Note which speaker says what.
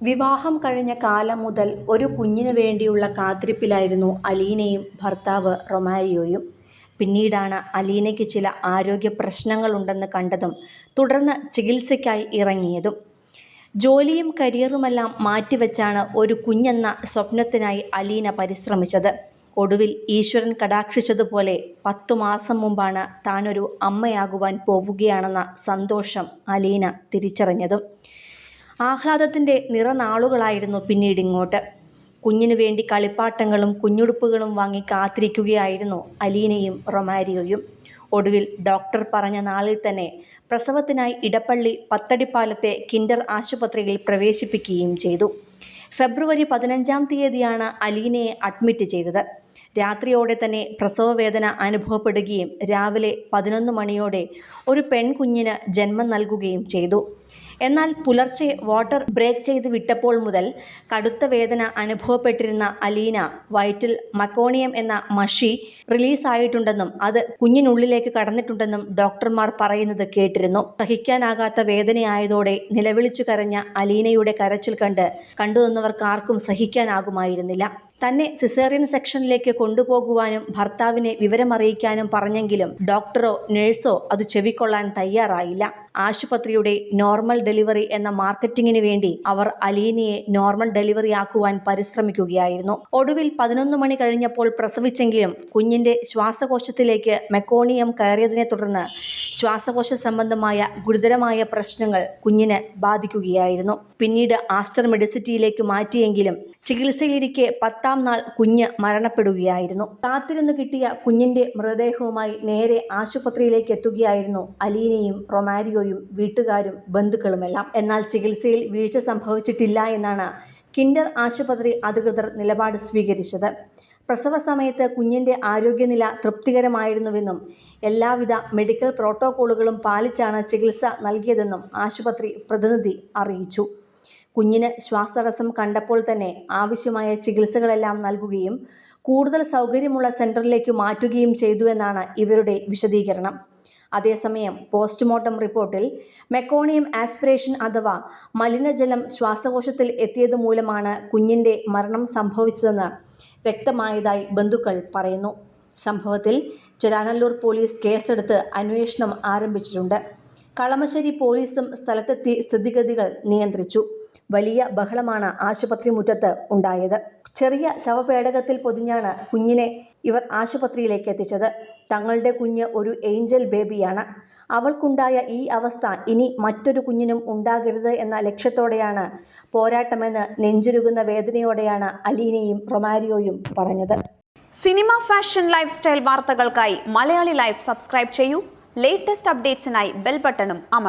Speaker 1: വിവാഹം കഴിഞ്ഞ കാലം മുതൽ ഒരു കുഞ്ഞിനു വേണ്ടിയുള്ള കാത്തിരിപ്പിലായിരുന്നു അലീനയും ഭർത്താവ് റൊമാരിയോയും. പിന്നീടാണ് അലീനയ്ക്ക് ചില ആരോഗ്യ പ്രശ്നങ്ങളുണ്ടെന്ന് കണ്ടതും തുടർന്ന് ചികിത്സയ്ക്കായി ഇറങ്ങിയതും. ജോലിയും കരിയറുമെല്ലാം മാറ്റിവെച്ചാണ് ഒരു കുഞ്ഞെന്ന സ്വപ്നത്തിനായി അലീന പരിശ്രമിച്ചത്. ഒടുവിൽ ഈശ്വരൻ കടാക്ഷിച്ചതുപോലെ 10 മാസം മുമ്പാണ് താനൊരു അമ്മയാകുവാൻ പോവുകയാണെന്ന സന്തോഷം അലീന തിരിച്ചറിഞ്ഞതും. ആഹ്ലാദത്തിൻ്റെ നിറനാളുകളായിരുന്നു പിന്നീടിങ്ങോട്ട്. കുഞ്ഞിനു വേണ്ടി കളിപ്പാട്ടങ്ങളും കുഞ്ഞുടുപ്പുകളും വാങ്ങി കാത്തിരിക്കുകയായിരുന്നു അലീനയും റൊമാരിയോയും. ഒടുവിൽ ഡോക്ടർ പറഞ്ഞ നാളിൽ തന്നെ പ്രസവത്തിനായി ഇടപ്പള്ളി പത്തടിപ്പാലത്തെ കിൻഡർ ആശുപത്രിയിൽ പ്രവേശിപ്പിക്കുകയും ചെയ്തു. ഫെബ്രുവരി 15-ാം തീയതിയാണ് അലീനയെ അഡ്മിറ്റ് ചെയ്തത്. രാത്രിയോടെ തന്നെ പ്രസവവേദന അനുഭവപ്പെടുകയും രാവിലെ 11 മണിയോടെ ഒരു പെൺകുഞ്ഞിന് ജന്മം നൽകുകയും ചെയ്തു. എന്നാൽ പുലർച്ചെ വാട്ടർ ബ്രേക്ക് ചെയ്ത് വിട്ടപ്പോൾ മുതൽ കടുത്ത വേദന അനുഭവപ്പെട്ടിരുന്ന അലീന വയറ്റിൽ മക്കോണിയം എന്ന മഷി റിലീസായിട്ടുണ്ടെന്നും അത് കുഞ്ഞിനുള്ളിലേക്ക് കടന്നിട്ടുണ്ടെന്നും ഡോക്ടർമാർ പറയുന്നത് കേട്ടിരുന്നു. സഹിക്കാനാകാത്ത വേദനയായതോടെ നിലവിളിച്ചു കരഞ്ഞ അലീനയുടെ കരച്ചിൽ കണ്ടുനിന്നവർക്കാർക്കും സഹിക്കാനാകുമായിരുന്നില്ല. തന്നെ സിസേറിയൻ സെക്ഷനിലേക്ക് കൊണ്ടുപോകുവാനും ഭർത്താവിനെ വിവരമറിയിക്കാനും പറഞ്ഞെങ്കിലും ഡോക്ടറോ നഴ്സോ അത് ചെവിക്കൊള്ളാൻ തയ്യാറായില്ല. ആശുപത്രിയുടെ നോർമൽ ഡെലിവറി എന്ന മാർക്കറ്റിങ്ങിന് വേണ്ടി അവർ അലീനയെ നോർമൽ ഡെലിവറി ആക്കുവാൻ പരിശ്രമിക്കുകയായിരുന്നു. ഒടുവിൽ 11 മണി കഴിഞ്ഞപ്പോൾ പ്രസവിച്ചെങ്കിലും കുഞ്ഞിന്റെ ശ്വാസകോശത്തിലേക്ക് മെക്കോണിയം കയറിയതിനെ തുടർന്ന് ശ്വാസകോശ സംബന്ധമായ ഗുരുതരമായ പ്രശ്നങ്ങൾ കുഞ്ഞിന് ബാധിക്കുകയായിരുന്നു. പിന്നീട് ആസ്റ്റർ മെഡിസിറ്റിയിലേക്ക് മാറ്റിയെങ്കിലും ചികിത്സയിലിരിക്കെ 10-ാം നാൾ കുഞ്ഞ് മരണപ്പെടുകയായിരുന്നു. കാത്തിരുന്നു കിട്ടിയ കുഞ്ഞിന്റെ മൃതദേഹവുമായി നേരെ ആശുപത്രിയിലേക്ക് എത്തുകയായിരുന്നു അലീനയും റൊമാരിയോയും വീട്ടുകാരും ബന്ധുക്കളുമെല്ലാം. എന്നാൽ ചികിത്സയിൽ വീഴ്ച സംഭവിച്ചിട്ടില്ല എന്നാണ് കിൻഡർ ആശുപത്രി അധികൃതർ നിലപാട് സ്വീകരിച്ചത്. പ്രസവ സമയത്ത് കുഞ്ഞിന്റെ ആരോഗ്യനില തൃപ്തികരമായിരുന്നുവെന്നും എല്ലാവിധ മെഡിക്കൽ പ്രോട്ടോക്കോളുകളും പാലിച്ചാണ് ചികിത്സ നൽകിയതെന്നും ആശുപത്രി പ്രതിനിധി അറിയിച്ചു. കുഞ്ഞിന് ശ്വാസതടസ്സം കണ്ടപ്പോൾ തന്നെ ആവശ്യമായ ചികിത്സകളെല്ലാം നൽകുകയും കൂടുതൽ സൗകര്യമുള്ള സെന്ററിലേക്ക് മാറ്റുകയും ചെയ്തുവെന്നാണ് ഇവരുടെ വിശദീകരണം. അതേസമയം പോസ്റ്റ്മോർട്ടം റിപ്പോർട്ടിൽ മെക്കോണിയം ആസ്പിറേഷൻ അഥവാ മലിനജലം ശ്വാസകോശത്തിൽ എത്തിയത് മൂലമാണ് കുഞ്ഞിന്റെ മരണം സംഭവിച്ചതെന്ന് വ്യക്തമായതായി ബന്ധുക്കൾ പറയുന്നു. സംഭവത്തിൽ ചേരാനല്ലൂർ പോലീസ് കേസെടുത്ത് അന്വേഷണം ആരംഭിച്ചിട്ടുണ്ട്. കളമശ്ശേരി പോലീസും സ്ഥലത്തെത്തി സ്ഥിതിഗതികൾ നിയന്ത്രിച്ചു. വലിയ ബഹളമാണ് ആശുപത്രി മുറ്റത്ത് ഉണ്ടായത്. ചെറിയ ശവപേടകത്തിൽ പൊതിഞ്ഞാണ് കുഞ്ഞിനെ ഇവർ ആശുപത്രിയിലേക്ക് എത്തിച്ചത്. തങ്ങളുടെ കുഞ്ഞ് ഒരു ഏഞ്ചൽ ബേബിയാണ്. അവൾക്കുണ്ടായ ഈ അവസ്ഥ ഇനി മറ്റൊരു കുഞ്ഞിനും ഉണ്ടാകരുത് എന്ന ലക്ഷ്യത്തോടെയാണ് പോരാട്ടമെന്ന് നെഞ്ചുരുകുന്ന വേദനയോടെയാണ് അലീനയും റൊമാരിയോയും പറഞ്ഞത്.
Speaker 2: സിനിമ, ഫാഷൻ, ലൈഫ് സ്റ്റൈൽ വാർത്തകൾക്കായി മലയാളി ലൈഫ് സബ്സ്ക്രൈബ് ചെയ്യൂ. ലേറ്റസ്റ്റ് അപ്ഡേറ്റ്സിനായി ബെൽ ബട്ടണും അമർത്തുക.